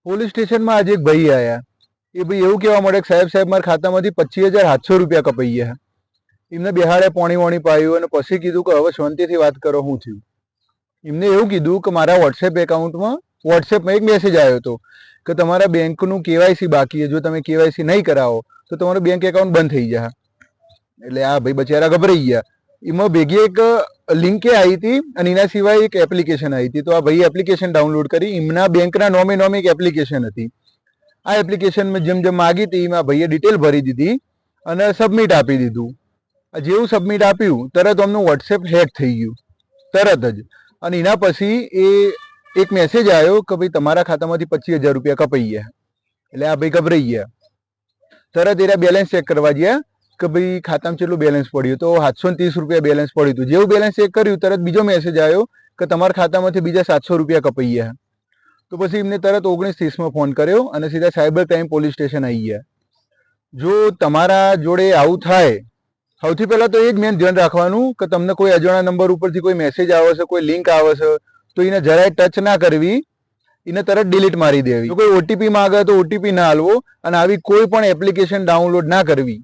Police સ્ટેશનમાં આજે એક ભાઈ આવ્યા. એ ભાઈ એવું કહેવા મળે કે સાહેબ મારા ખાતામાંથી 25,700 રૂપિયા કપાઈ ગયા. એમને બેહાડે પોણી વોણી પાયું અને પછી કીધું કે હવે શાંતિથી વાત કરો શું થયું. એમને એવું કીધું કે મારા વોટ્સએપમાં એક મેસેજ આવ્યો હતો કે તમારા બેંકનું કેવાયસી બાકી છે, જો તમે કેવાયસી નહીં કરાવો તો તમારું બેંક એકાઉન્ટ બંધ થઈ જશે. એટલે આ ભાઈ બચારા ગભરાઈ ગયા. એમાં ભેગી એક લિંકે આવી હતી અને એના સિવાય એક એપ્લિકેશન આવી હતી. તો આ ભાઈ એપ્લિકેશન ડાઉનલોડ કરી. એમના બેંકના નોમે એક એપ્લિકેશન હતી. આ એપ્લિકેશનમાં જેમ જેમ માગી હતી એમાં ભાઈએ ડિટેલ ભરી દીધી અને સબમિટ આપી દીધું. જેવું સબમિટ આપ્યું તરત અમનું વોટ્સએપ હેક થઈ ગયું તરત જ. અને એના પછી એ એક મેસેજ આવ્યો કે ભાઈ તમારા ખાતામાંથી 25,000 રૂપિયા કપાઈ ગયા. એટલે આ ભાઈ ગભરાઈ ગયા. તરત એના બેલેન્સ ચેક કરવા ગયા કે ભાઈ ખાતામાં કેટલું બેલેન્સ પડ્યું. તો 730 રૂપિયા બેલેન્સ પડ્યું હતું. જેવું બેલેન્સ ચેક કર્યું તરત બીજો મેસેજ આવ્યો કે તમારા ખાતામાંથી બીજા 700 રૂપિયા કપાઈ ગયા. તો પછી એમને તરત 1930 ફોન કર્યો અને સીધા સાયબર ક્રાઇમ પોલીસ સ્ટેશન આવી ગયા. જો તમારા જોડે આવું થાય, સૌથી પહેલા તો એ જ મેન ધ્યાન રાખવાનું કે તમને કોઈ અજાણ્યા નંબર ઉપરથી કોઈ મેસેજ આવે છે, કોઈ લિંક આવે છે, તો એને જરાય ટચ ના કરવી, એને તરત ડિલીટ મારી દેવી. જો કોઈ ઓટીપી માંગે તો ઓટીપી ના હાલવો અને આવી કોઈ પણ એપ્લિકેશન ડાઉનલોડ ના કરવી.